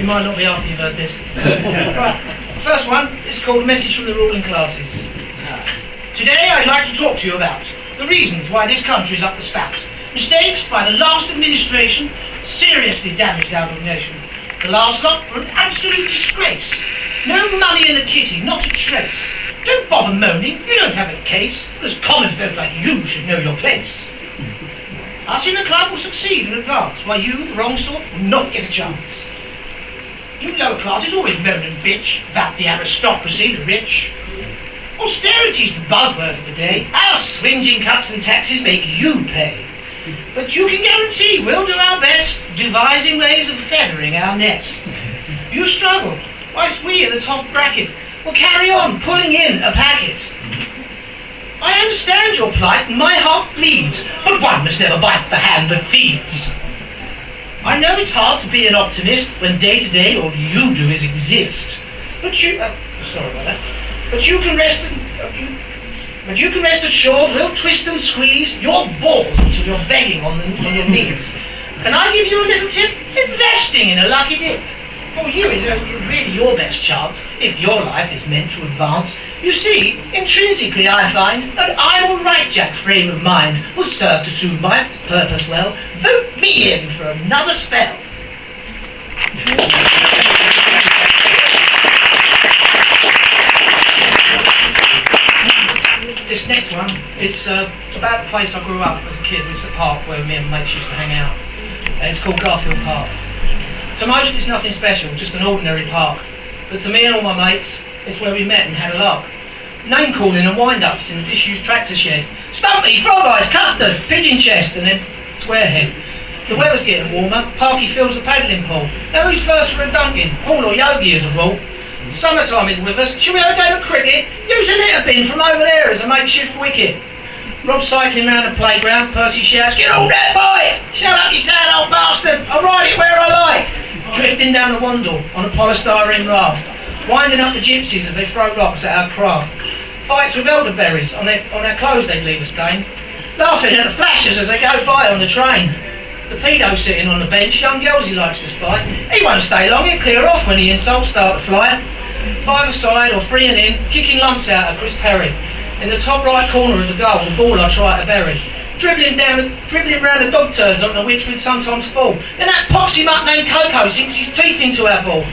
You might not be after you've heard this. Right. First one is called A Message from the Ruling Classes. Today I'd like to talk to you about the reasons why this country is up the spout. Mistakes by the last administration seriously damaged our good nation. The last lot were an absolute disgrace. No money in the kitty, not a trace. Don't bother moaning, you don't have a case. As common folk like you should know your place. Us in the club will succeed and advance, while you, the wrong sort, will not get a chance. You lower classes always moan and bitch about the aristocracy, the rich. Austerity's the buzzword of the day. Our swinging cuts and taxes make you pay. But you can guarantee we'll do our best, devising ways of feathering our nest. You struggle, whilst we in the top bracket will carry on pulling in a packet. I understand your plight and my heart bleeds, but one must never bite the hand that feeds. I know it's hard to be an optimist when day to day all you do is exist. But you, sorry about that. But you can rest assured we'll twist and squeeze your balls until you're begging on your knees. And I give you a little tip: investing in a lucky dip. For you is really your best chance if your life is meant to advance. You see, intrinsically I find that I will right jack frame of mind will serve to soothe my purpose well. Vote me in for another spell. This next one is about the place I grew up as a kid. It's a park where me and mates used to hang out. And it's called Garfield Park. To most it's nothing special, just an ordinary park. But to me and all my mates, it's where we met and had a lark. Name calling and wind-ups in the disused tractor shed. Stumpy, frog eyes, custard, pigeon chest, and then squarehead. The weather's getting warmer, Parky fills the paddling pool. Now who's first for a dunking? Paul or Yogi as a rule. Summertime is with us. Shall we have a game of cricket? Use a litter bin from over there as a makeshift wicket. Rob's cycling round the playground. Percy shouts, "Get all that boy! Shut up, you sad old bastard! I'll ride it where I like!" Drifting down the Wandle on a polystyrene raft. Winding up the gypsies as they throw rocks at our craft. Fights with elderberries on their clothes they'd leave a stain. Laughing at the flashers as they go by on the train. The pedo sitting on the bench, young girls he likes to spy. He won't stay long, he'll clear off when the insults start to fly. 5-a-side or 3 and in, kicking lumps out of Chris Perry. In the top right corner of the goal, the ball I try to bury. Dribbling round the dog turns on the which we'd sometimes fall. Then that poxy mutt named Coco sinks his teeth into our ball.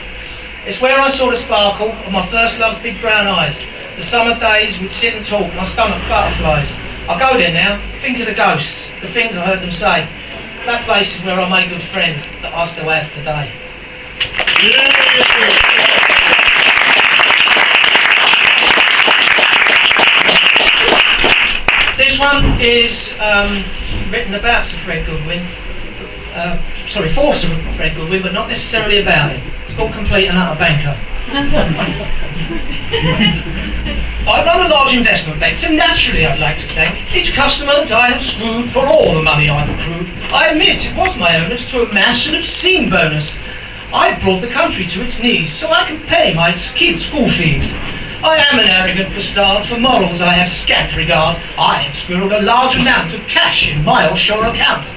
It's where I saw the sparkle of my first love's big brown eyes. The summer days we'd sit and talk, my stomach butterflies. I go there now, think of the ghosts, the things I heard them say. That place is where I made good friends that I still have today. This one is written about Sir Fred Goodwin. For Sir Fred Goodwin, but not necessarily about him. It's called Complete and Utter Banker. I run a large investment bank, so naturally I'd like to thank each customer that I have screwed for all the money I've accrued. I admit it was my onus to amass an obscene bonus. I brought the country to its knees so I can pay my kids' school fees. I am an arrogant bastard, for morals I have scant regard. I have squirreled a large amount of cash in my offshore account.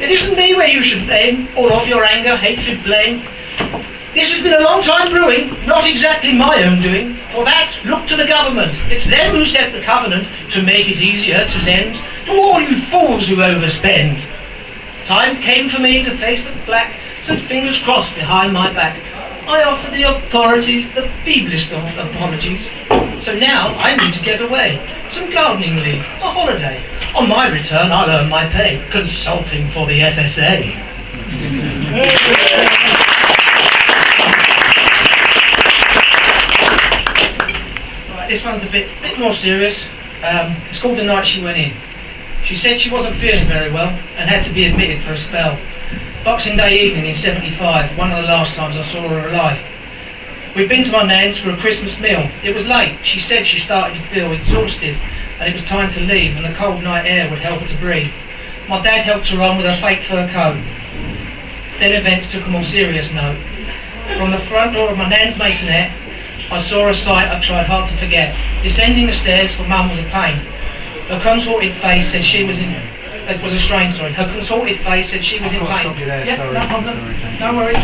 It isn't me where you should blame, all of your anger, hatred, blame. This has been a long time brewing, not exactly my own doing. For that, look to the government. It's them who set the covenant to make it easier to lend to all you fools who overspend. Time came for me to face the black, so fingers crossed behind my back. I offer the authorities the feeblest of apologies. So now I need to get away. Some gardening leave, a holiday. On my return I'll earn my pay, consulting for the FSA. Right, this one's a bit more serious. It's called The Night She Went In. She said she wasn't feeling very well and had to be admitted for a spell. Boxing Day evening in '75, one of the last times I saw her alive. We'd been to my nan's for a Christmas meal. It was late. She said she started to feel exhausted and it was time to leave and the cold night air would help her to breathe. My dad helped her on with her fake fur coat. Then events took a more serious note. From the front door of my nan's masonette, I saw a sight I tried hard to forget. Descending the stairs for Mum was a pain. Her contorted face said she was in... It was a strain, sorry. Her contorted face said she was in pain. I'll stop you there, Yeah, sorry. no problem. Sorry, No worries.